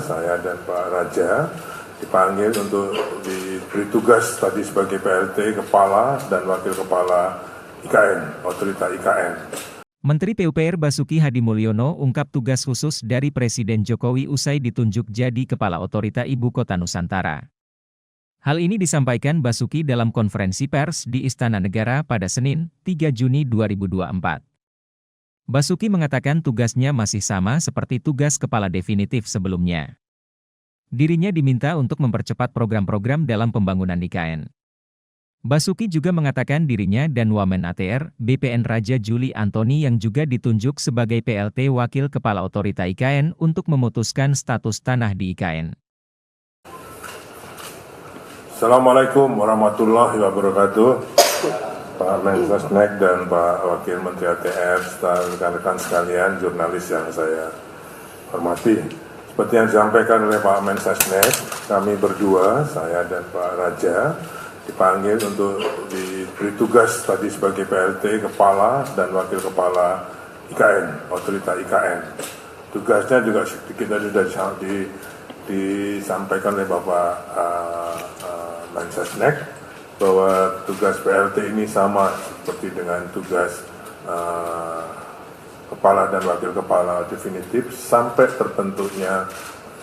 saya dan Pak Raja dipanggil untuk diberi tugas tadi sebagai PLT Kepala dan Wakil Kepala IKN, Otorita IKN. Menteri PUPR Basuki Hadimulyono ungkap tugas khusus dari Presiden Jokowi usai ditunjuk jadi Kepala Otorita Ibu Kota Nusantara. Hal ini disampaikan Basuki dalam konferensi pers di Istana Negara pada Senin, 3 Juni 2024. Basuki mengatakan tugasnya masih sama seperti tugas kepala definitif sebelumnya. Dirinya diminta untuk mempercepat program-program dalam pembangunan IKN. Basuki juga mengatakan dirinya dan Wamen ATR, BPN Raja Juli Antoni yang juga ditunjuk sebagai PLT Wakil Kepala Otorita IKN untuk memutuskan status tanah di IKN. Assalamualaikum warahmatullahi wabarakatuh. Pak Mensesnek dan Pak Wakil Menteri ATR, serta rekan-rekan sekalian, jurnalis yang saya hormati. Seperti yang disampaikan oleh Pak Mensesnek, kami berdua, saya dan Pak Raja, dipanggil untuk diberi tugas tadi sebagai PLT Kepala dan Wakil Kepala IKN, Otorita IKN. Tugasnya juga kita sudah disampaikan oleh Bapak Mensesnek bahwa tugas PLT ini sama seperti dengan tugas Kepala dan Wakil Kepala definitif sampai terbentuknya,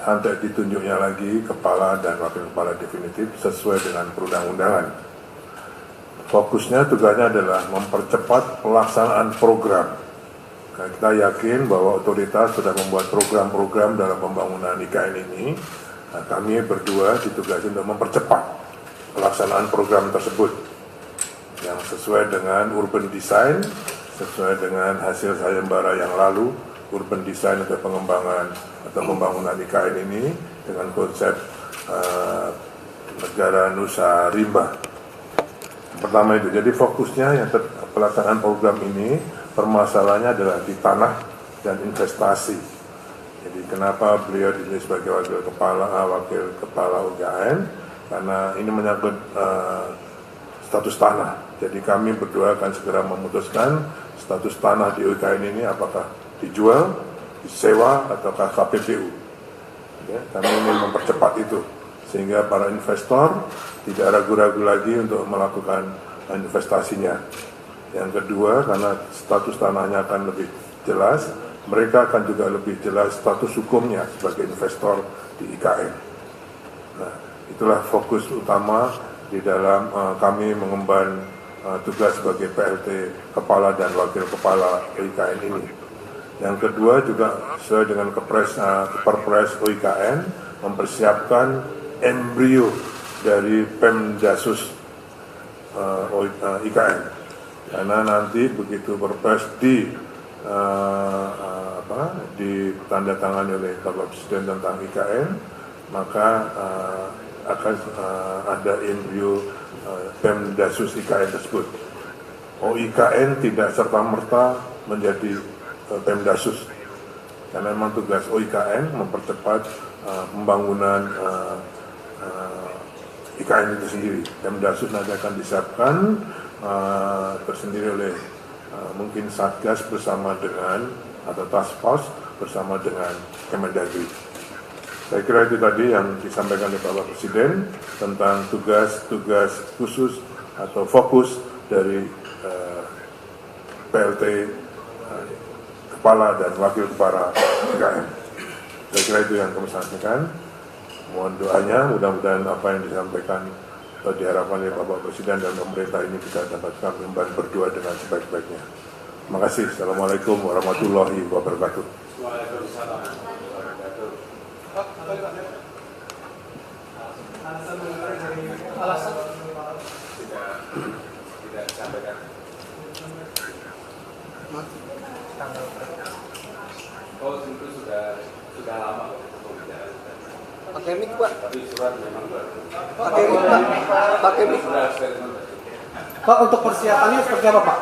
sampai ditunjuknya lagi Kepala dan Wakil Kepala definitif sesuai dengan perundang-undangan. Fokusnya, tugasnya adalah mempercepat pelaksanaan program. Nah, kita yakin bahwa otoritas sudah membuat program-program dalam pembangunan IKN ini. Nah, kami berdua ditugasi untuk mempercepat pelaksanaan program tersebut yang sesuai dengan urban design, sesuai dengan hasil sayembara yang lalu, urban design untuk pengembangan atau pembangunan IKN ini dengan konsep negara Nusa Rimba. Pertama itu, jadi fokusnya yang pelaksanaan program ini permasalahannya adalah di tanah dan investasi. Jadi kenapa beliau dipilih sebagai wakil kepala UKN? Karena ini menyangkut status tanah. Jadi kami berdua akan segera memutuskan status tanah di UKN ini apakah dijual, disewa, ataukah KPPU. Ya, kami ingin mempercepat itu sehingga para investor tidak ragu-ragu lagi untuk melakukan investasinya. Yang kedua, karena status tanahnya akan lebih jelas, mereka akan juga lebih jelas status hukumnya sebagai investor di IKN. Nah, itulah fokus utama di dalam kami mengemban tugas sebagai PLT Kepala dan Wakil Kepala IKN ini. Yang kedua juga sesuai dengan Perpres UIKN mempersiapkan embrio dari Pemdasus IKN. Karena nanti begitu Perpres ditandatangani oleh Bapak Presiden tentang IKN, maka akan ada embrio Pemdasus IKN tersebut. OIKN tidak serta-merta menjadi Pemdasus, karena memang tugas OIKN mempercepat pembangunan IKN itu sendiri. Pemdasus nanti akan disiapkan tersendiri oleh mungkin Satgas bersama dengan atau Task Force bersama dengan Kemendagri. Saya kira itu tadi yang disampaikan oleh Bapak Presiden tentang tugas-tugas khusus atau fokus dari PLT Kepala dan Wakil Kepala IKN. Saya kira itu yang kami sampaikan. Mohon doanya, mudah-mudahan apa yang disampaikan atau diharapkan oleh Bapak Presiden dan pemerintah ini bisa dapat kami berdua dengan sebaik-baiknya. Terima kasih. Assalamualaikum warahmatullahi wabarakatuh. Waalaikumsalam. Alasan tidak disampaikan. Oh, itu sudah lama. Pakai mic, Pak. Tapi surat memang baru. Pakai mic, Pak. Pakai mic. Pak, untuk persiapannya seperti apa, Pak?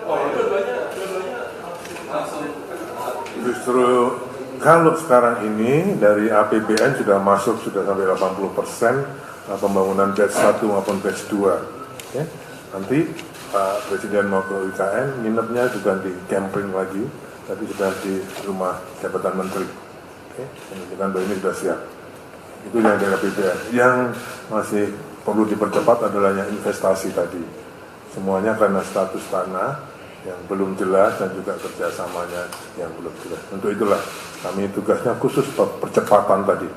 Oh, dua-duanya langsung. Justru kalau sekarang ini dari APBN sudah masuk sudah sampai 80% pembangunan batch 1 maupun batch 2. Ya. Nanti Pak Presiden mau ke UKN, nginepnya juga di camping lagi, tapi sudah di rumah jabatan menteri. Oke, menunjukkan bahwa ini sudah siap. Itu yang dari APBN. Yang masih perlu dipercepat adalah yang investasi tadi. Semuanya karena status tanah yang belum jelas dan juga kerjasamanya yang belum jelas. Untuk itulah kami tugasnya khusus percepatan tadi.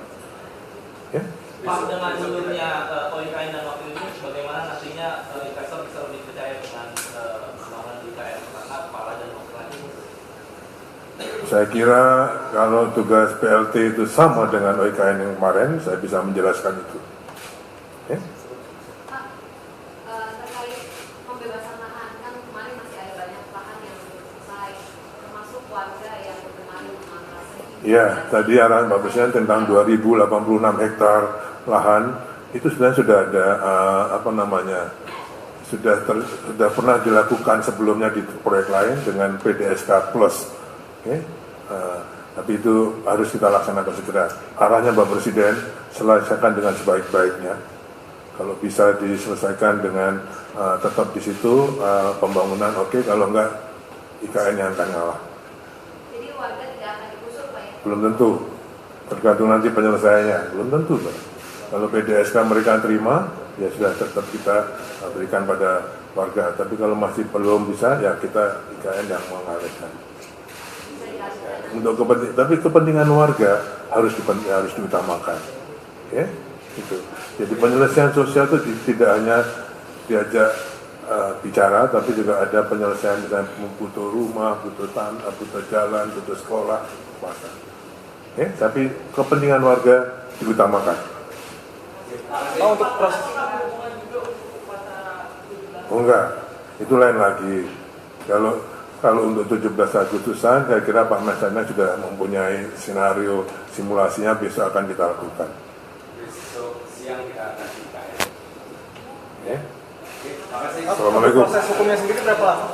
Ya? Pak, dengan dulunya OIKN dan wakil ini, bagaimana nantinya investor bisa lebih percaya dengan pembangunan di IKN karena kepala dan wakil ini? Saya kira kalau tugas PLT itu sama dengan OIKN yang kemarin, saya bisa menjelaskan itu. Ya? Pak, terkait pembebasan lahan, kan kemarin masih ada banyak lahan yang belum selesai, termasuk warga yang kemarin mengalami. Ya, tadi arahan Pak Presiden tentang 2086 hektar lahan itu sebenarnya sudah ada sudah pernah dilakukan sebelumnya di proyek lain dengan PDSK Plus. Okay? Tapi itu harus kita laksanakan segera. Arahnya Pak Presiden selesaikan dengan sebaik-baiknya. Kalau bisa diselesaikan dengan tetap di situ pembangunan oke, kalau enggak IKN yang akan ngalah. Jadi warga tidak akan digusur, Pak ya? Belum tentu, tergantung nanti penyelesaiannya. Belum tentu, Pak. Kalau PDSK mereka terima, ya sudah tetap kita berikan pada warga. Tapi kalau masih belum bisa, ya kita IKN yang mengalihkan. Untuk tapi kepentingan warga harus diutamakan, ya, itu. Jadi penyelesaian sosial itu tidak hanya diajak bicara, tapi juga ada penyelesaian misalnya butuh rumah, butuh tanah, butuh jalan, butuh sekolah, puasa. Ya, tapi kepentingan warga diutamakan. Oh, untuk proses. Oh enggak, itu lain lagi. Kalau untuk 17 Agustusan, saya kira Pak Mesana sudah mempunyai skenario simulasinya, besok akan kita lakukan. Besok siang kita akan IKN. Ya. Oke, terima kasih. Assalamualaikum. Proses hukumnya sendiri berapa lama?